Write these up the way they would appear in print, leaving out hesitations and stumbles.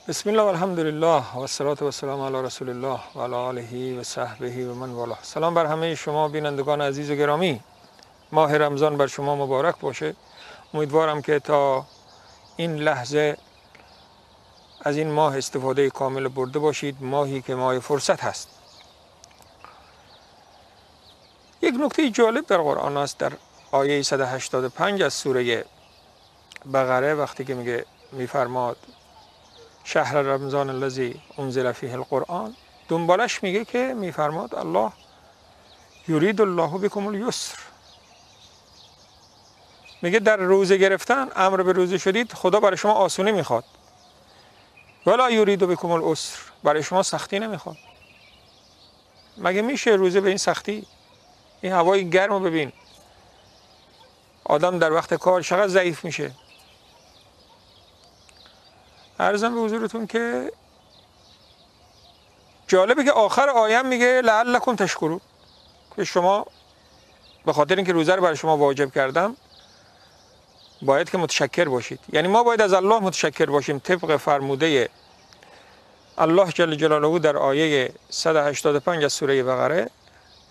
بسم الله و الحمد لله و الصلاة و السلام علی رسول الله و علی آله و صحبه و من والاه. سلام بر همه شما بینندگان عزیز و گرامی. ماه رمضان بر شما مبارک باشه. امیدوارم که تا این لحظه از این ماه استفاده کامل برده باشید، ماهی که ماه فرصت هست. یک نکته جالب در قرآن است، در آیه 185 از سوره بقره، وقتی که میفرماد شهر رمضان الذی انزل فیه القرآن، دنبالش میگه که میفرماد الله یرید الله بکم الیسر. میگه در روزه گرفتن، امر به روزه شدید، خدا برای شما آسونی میخواد. ولا یرید بکم العسر، برای شما سختی نمیخواد. مگه میشه روزه به این سختی؟ این هوای گرم رو ببین، آدم در وقت کار چقدر ضعیف میشه. عرضم به حضورتون که جالبه که آخر آیه میگه لعلکم تشکرون، که شما به خاطر اینکه روزه رو برای شما واجب کردم باید که متشکر باشید. یعنی ما باید از الله متشکر باشیم طبق فرموده الله جل جلاله در آیه 185 از سوره بقره.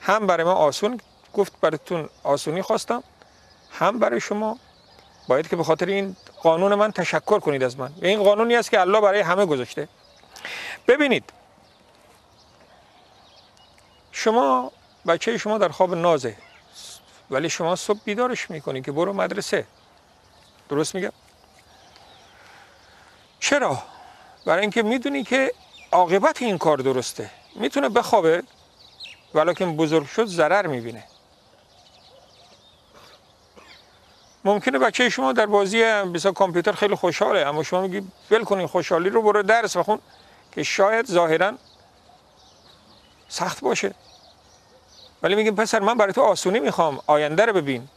هم برای ما آسون گفت، براتون آسونی خواستم، هم برای شما باید که به خاطر این قانون من تشکر کنید از من. این قانونی است که الله برای همه گذاشته. ببینید، شما بچه شما در خواب نازه، ولی شما صبح بیدارش میکنید که برو مدرسه. درست میگم؟ چرا؟ برای اینکه میدونی که عاقبت این کار درسته. میتونه بخوابه ولیکن بزرگ شد ضرر میبینه. ممکنه بچه شما در بازی مثلا کامپیوتر خیلی خوشحاله، اما شما میگی ول کن این خوشحالی رو، برو درس بخون، که شاید ظاهرا سخت باشه. ولی میگیم پسر من برای تو آسونی میخوام، آینده رو ببین.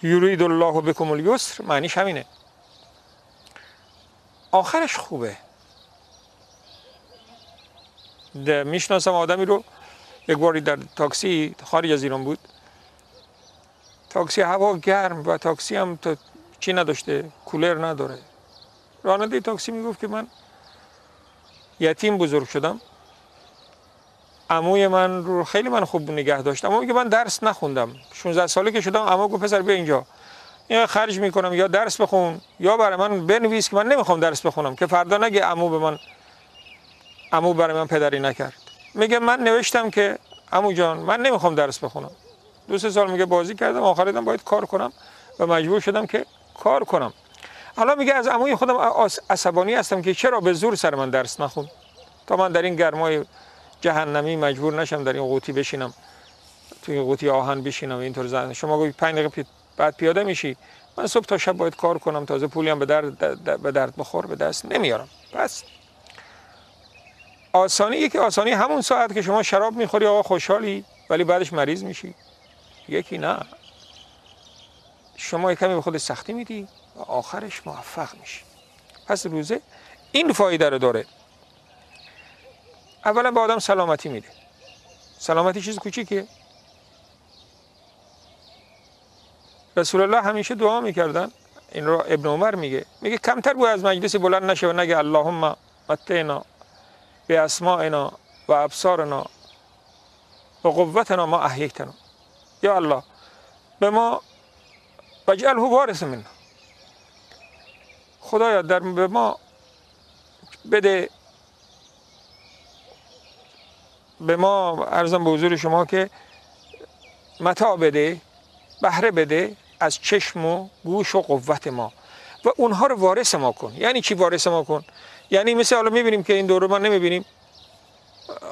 یرید الله بکم الیسر معنیش همینه، آخرش خوبه. میشناسم آدمی رو، یک باری در تاکسی خارج از ایران بود، تاکسی هوا گرم و تاکسی هم چی نداشته، کولر نداره. راننده تاکسی میگفت که من یتیم بزرگ شدم، عموی من رو خیلی من خوب نگه داشت، اما میگه من درس نخوندم. 16 ساله که شدم عمو گفت پسر بیا اینجا، این خرج میکنم، یا درس بخون یا برای من بنویس که من نمیخوام درس بخونم، که فردا نگه عمو برای من پدری نکرد. میگه من نوشتم که عمو جان من نمیخوام درس بخونم. 2-3 سال میگه بازی کردم، آخر دیدم باید کار کنم و مجبور شدم که کار کنم. حالا میگه از عموی خودم عصبانی هستم که چرا به زور سر من درس نخون، تا من در این گرمای جهنمی مجبور نشم در این قوطی بشینم، توی این قوطی آهن بشینم اینطور زن. شما گویی 5 دقیقه بعد پیاده میشی، من صبح تا شب باید کار کنم، تازه پولی هم به درد بخور به دست نمیارم. پس آسانی، یکی آسانی همون ساعت که شما شراب میخوری آقا خوشحالی، ولی بعدش مریض میشی. یکی نه، شما کمی به خود سختی میدی و آخرش موفق میشی. پس روزه این فایده رو داره. اولا به آدم سلامتی میده. سلامتی چیز کوچیکیه. رسول الله همیشه دعا میکردن، این رو ابن عمر میگه کمتر بود از مجلسی بلند نشه و نگه اللهم متعنا به اسماعنا و ابصارنا و قوتنا ما احییتنا، یا الله به ما واجعله وارث منا، خدایا به ما بده، به ما عرضم به حضور شما که متاع بده، بهره بده از چشم و گوش و قوت ما، و اونها رو وارث ما کن. یعنی چی وارث ما کن؟ یعنی مثل حالا میبینیم که این دوره ما نمیبینیم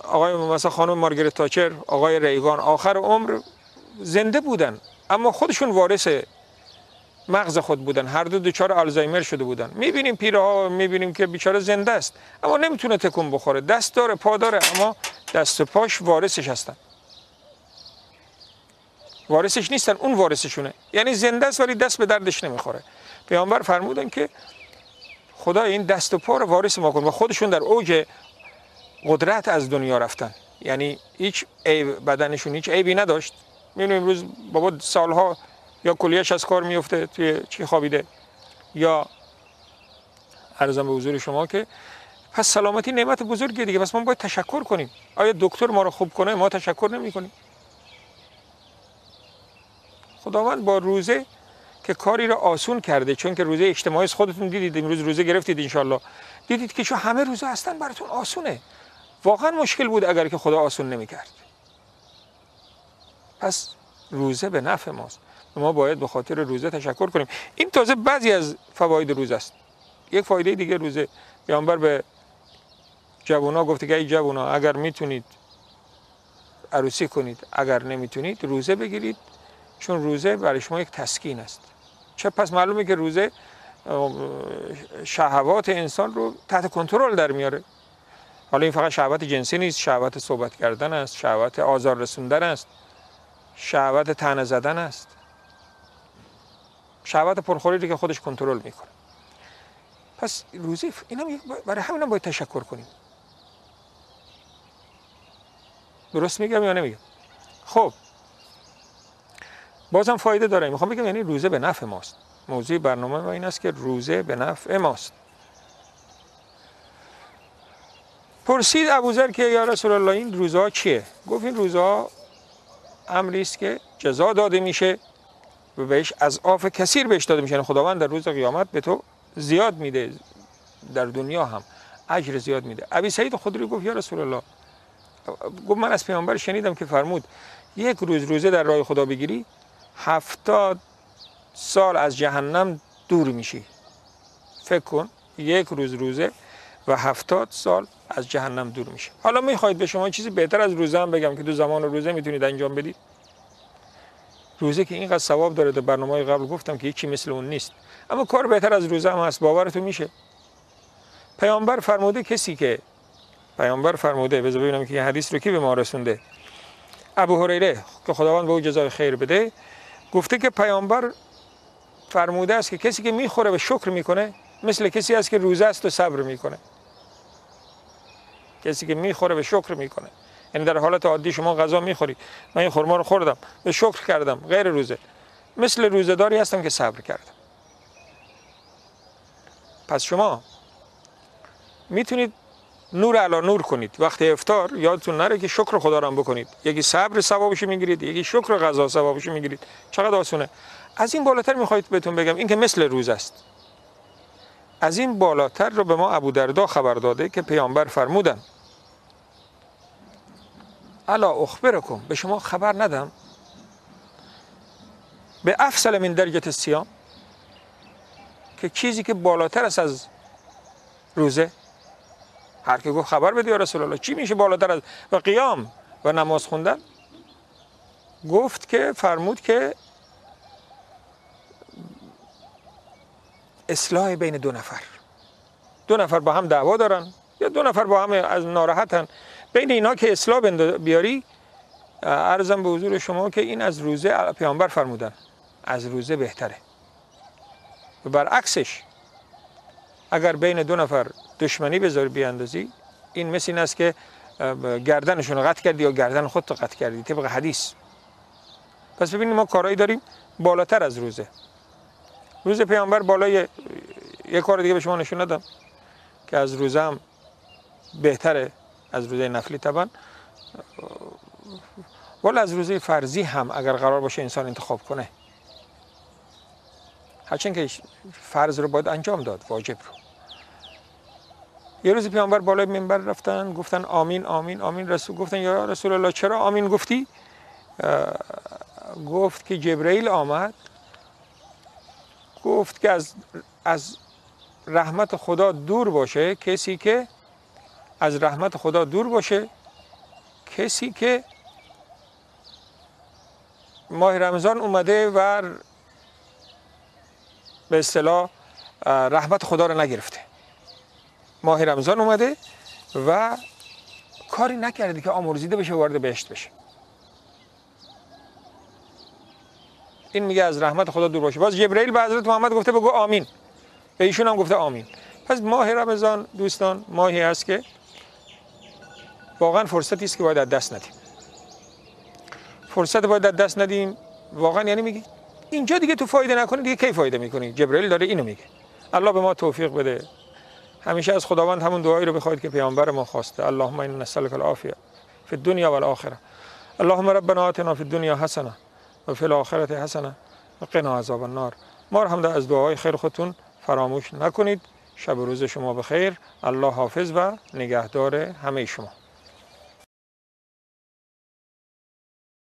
آقای مثلا خانم مارگرت تاچر، آقای ریگان آخر عمر زنده بودن اما خودشون وارث مغز خود بودن، هر دو دچار آلزایمر شده بودن. میبینیم پیرها، میبینیم که بیچاره زنده است اما نمیتونه تکون بخوره، دست داره پا داره اما دست و پاش وارثش هستن، وارثش نیستن، اون وارثشونه. یعنی زنده است ولی دست به دردش نمیخوره. پیامبر فرمودن که خدا این دست و پا رو وارث ما کن، و خودشون در اوج قدرت از دنیا رفتن. یعنی هیچ بدنشون هیچ عیبی نداشت. میبینیم امروز بابا سالها یا کلیهش از کار میفته توی چی خوابیده، یا عرضم به حضور شما که پس سلامتی نعمت بزرگیه دیگه، پس ما باید تشکر کنیم. آیا دکتر ما رو خوب کنه ما تشکر نمی کنیم؟ خداوند با روزه که کاری رو آسون کرده، چون که روزه اجتماعی خودتون دیدید، امروز روزه گرفتید انشالله، دیدید که چون همه روزه هستن براتون آسونه. واقعا مشکل بود اگر که خدا آسون نمی کرد. پس روزه به نفع ماست، ما باید به خاطر روزه تشکر کنیم. این تازه بعضی از فواید روزه است. یک فایده دیگه روزه، پیامبر به جوونا گفته که ای جوونا اگر میتونید عروسی کنید، اگر نمیتونید روزه بگیرید، چون روزه برای شما یک تسکین است. چه پس معلومه که روزه شهوات انسان رو تحت کنترل در میاره. حالا این فقط شهوت جنسی نیست، شهوت صحبت کردن است، شهوت آزار رسوندن است، شهوت طعنه زدن است، شهوت پرخوری که خودش کنترل میکنه. پس روزه اینا برای همین باید تشکر کنیم. درست میگم یا نمیگم؟ خب بازم فایده داره. میخوام بگم یعنی روزه به نفع ماست. موضوع برنامه ما این است که روزه به نفع ماست. پرسید ابوذر که یا رسول الله این روزها چیه؟ گفت این روزها امری است که جزا داده میشه و بهش اضعاف کثیر بهش داده میشه. خداوند در روز قیامت به تو زیاد میده، در دنیا هم اجر زیاد میده. ابی سعید خدری گفت یا رسول الله، گفت من از پیامبر شنیدم که فرمود یک روز روزه در راه خدا بگیری 70 سال از جهنم دور میشی. فکر کن یک روز روزه و 70 سال از جهنم دور میشه. حالا میخواید به شما چیزی بهتر از روزه هم بگم که تو زمان روزه میتونید انجام بدید؟ روزه که اینقدر ثواب داره، در برنامه‌های قبل گفتم که هیچی مثل اون نیست، اما کار بهتر از روزه هم هست. باورتون میشه پیامبر فرموده کسی که بذار ببینم که این حدیث رو کی به ما رسونده. ابو هریره که خداوند به او جزای خیر بده گفته که پیامبر فرموده است که کسی که میخوره و شکر میکنه مثل کسی است که روزه است و صبر میکنه. کسی که میخوره و شکر میکنه، یعنی در حالت عادی شما غذا میخوری، من این خرما رو خوردم و شکر کردم غیر روزه، مثل روزه‌داری هستم که صبر کردم. پس شما میتونید نور علی نور کنید. وقتی افطار یادتون نره که شکر خدا رو هم بکنید. یکی صبر ثوابش میگیرید، یکی شکر غذا ثوابش میگیرید. چقدر آسونه. از این بالاتر میخواید بهتون بگم این که مثل روز است. از این بالاتر رو به ما ابودردا خبر داده که پیامبر فرمودن الا اخبرکم، به شما خبر ندم به افضل من درجه الصیام، که چیزی که بالاتر است از روزه. هر که گفت خبر بده یا رسول الله چی میشه بالاتر از و قیام و نماز خوندن؟ گفت که فرمود که اصلاح بین دو نفر با هم دعوا دارن یا دو نفر با هم از ناراحتن، بین اینا که اصلاح بیاری. عرضم به حضور شما که این از روزه پیامبر فرمودن از روزه بهتره. و برعکسش اگر بین دو نفر دشمنی بذاری بیاندازی، این مثل این است که گردنشون رو قطع کردی یا گردن خودت رو قطع کردی طبق حدیث. پس ببینید ما کارهایی داریم بالاتر از روزه. روزه پیامبر بالای یک کار دیگه به شما نشون ندم که از روزه هم بهتره، از روزه نفلی طبعا، ولی از روزه فرضی هم اگر قرار باشه انسان انتخاب کنه، هرچند که فرض رو باید انجام داد، واجب رو. یه روز پیامبر بالای منبر رفتن گفتن آمین آمین آمین. رسول گفتن یا رسول الله چرا آمین گفتی؟ گفت که جبرئیل آمد گفت که از رحمت خدا دور باشه کسی که از رحمت خدا دور باشه کسی که ماه رمضان اومده و به اصطلاح رحمت خدا رو نگرفته. ماه رمضان اومده و کاری نکرده که آمرزیده بشه وارد بهشت بشه. این میگه از رحمت خدا دور باشه. باز جبرئیل به حضرت محمد گفته بگو آمین، به ایشون هم گفته آمین. پس ماه رمضان دوستان ماهی هست که واقعا فرصتی است که باید از دست ندیم. فرصت باید از دست ندیم واقعا. یعنی میگه اینجا دیگه تو فایده نکنی دیگه کی فایده میکنی؟ جبرئیل داره اینو میگه. الله به ما توفیق بده. همیشه از خداوند همون دعایی رو بخواید که پیامبر ما خواسته. اللهم انا نسألك العافیه فی الدنیا و الاخره. اللهم ربنا آتنا فی الدنیا حسنه و فی الاخره حسنه و قنا عذاب النار. ما رو هم از دعای خیر خودتون فراموش نکنید. شب و روز شما بخیر. الله حافظ و نگهدار همه شما.